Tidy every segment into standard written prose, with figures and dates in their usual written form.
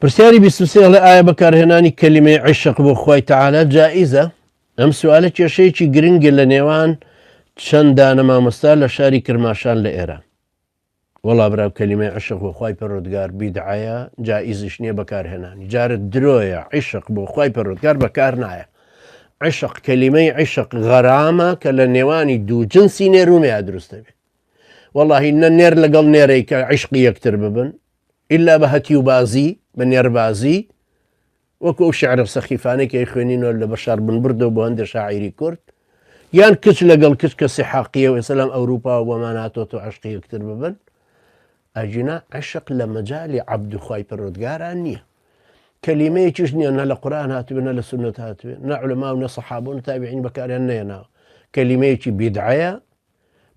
پرسیاری 23 لە ئایا بەکارهێنانی کەلیمەی عیشق بۆ خۆی تەعالە جائیزە؟ ئەم سوالە کێشەیەکی گرنگە لە نێوان چەند دانە مامۆستا لە شاری کرماشان لە ئێران. وەڵا براو کەلیمەی عیشق بۆ خۆی پەروەردگار بیدعەیە، جائیزش نییە بەکارهێنانی. جارت درۆیە عیشق بۆ خۆی پەروەردگار بەکار نایە. عیشق کەلیمەی عیشق غەرامە کە لە نێوانی دوو جنسی نێرومەیە دروستە بێ. وەڵاهی نە نێر لەگەڵ نێرەی کە عیشقی یەکتر ببن ئللا بە هەتی و بازی بە نێربازی، وەکو ئەو شیعرە سەخیفانەی کە خوێنینەوە لە بەشار بن بردەوە بۆ هەندێک شاعیری کورد، یان کچ لەگەڵ کچ کە سیحاقیە و ئێسەلام ئەوروپا و بۆمان هاتۆتە عیشقی یەکتر ببن. ئەجینا عیشق لە مەجالی عەبد و خۆی پەروەردگاران نییە. کەلیمەیەکیش نییە، نە لە قورئان هاتووێ نە لە سونەت هاتووێ، نە عولەما و نە سەحابە و تابعین بەکاریان نەهێناوە. کەلیمەیەکی بیدعەیە،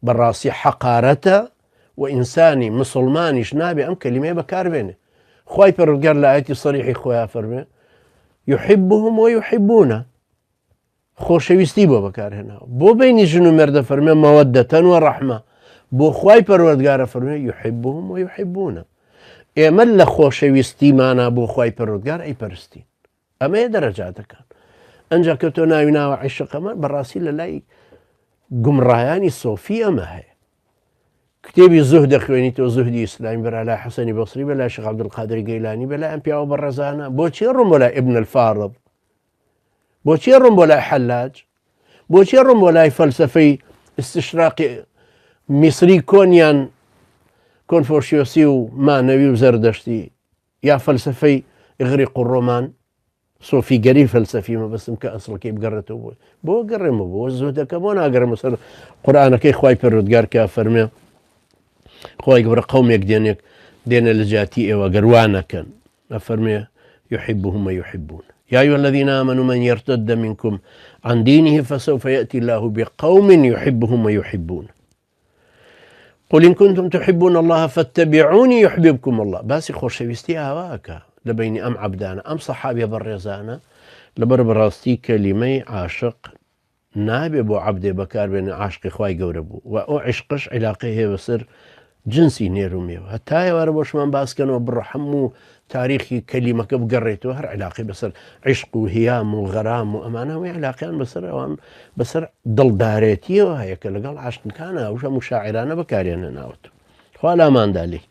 بەڕاستی حەقارەتە و ئینسانی مسڵمانیش نابێ ئەم کەلیمەیە بەکاربێنێ. خۆی پەروەردگار لە ئایەتی سەریحی خۆیان فەرمێ یحبهم ویحبونه، خۆشەویستی بۆ بەکارهێناوە. بۆ بینی ژن و مێردە فەرمێ مەوەدەتەن و ڕەحمە، بۆ خۆی پەروەردگارە فەرمێ یحبهم ویحبونه. ئێمە لە خۆشەویستیمانە بۆ خۆی پەروەردگار ئەیپەرستین. ئەمەیە دەرەجاتەکان. ئەنجا کە تۆ ناوی ناوە عیشقەمە بەڕاستی لە لای گومڕایانی سۆفی ئەمە هەیە. کتێبی زوهد دەخوێنیتەوە، زوهدی ئیسلامی، بەرا لای حەسەنی بەسری، بەلای شێخ عەبدولقادری گەیلانی، بەلای ئەم پیاوە بەڕێزانە. بۆچی ڕوون بۆ لای ئیبن الفاڕد؟ بۆچی ڕوون بۆ لای حەلاج؟ بۆچی ڕوون بۆ لای فەلسەفەی استشراقی میسری کۆنیان کۆنفۆشیۆسی و مانەوی و زەردەشتی، یا فەلسەفەی ئیغریق و ڕۆمان؟ سۆفیگەری فەلسەفی مەبەستم کە ئەسڵەکەی بگەڕێتەوە بۆی. بۆ گەڕێمە بۆ زوهدەکە، بۆ ناگەڕێمە سەر قورئانەکەی خۆی پەروەردگار کە فەرمێ خۆی گەورە قەومێک دێنە لە جاتی ئێوە گەروانەکەن، ئەفەرمێ يحبهم ويحبون يا أيها الذين آمنوا من يرتد منكم عن دينه فسوف يأتي الله بقوم يحبهم ويحبون قل إن كنتم تحبون الله فاتبعوني يحببكم الله. باسي خۆشەویستی ئاواکە لە بینی ئەم عەبدانە، ئەم سەحابیە بەڕێزانە، لەبەر بەڕاستی کەلیمەی عاشق نابێ بۆ عەبدێ بەکاربێنێ عاشقی خوای گەورە بوو و ئەو عیشقش عیلاقەی هەیە بەسەر جنسی نێرومێوە. هەتا ئێوارە بۆشمان باسکەنەوە بڕە هەموو تاریخی کەلیمەکە بگەڕێتەوە، هەر عیلاقی بەسەر عیشق و هیام و غەرام و ئەمانە هەمووی عیلاقیان بەسەر ئەوان بەسەر دڵدارێتیەوە هەیە کە لەگەڵ عاشقەکانە ئەوش هەموو شاعیرانە بەکاریان هێناوەتەوە. خوا لاماندالی.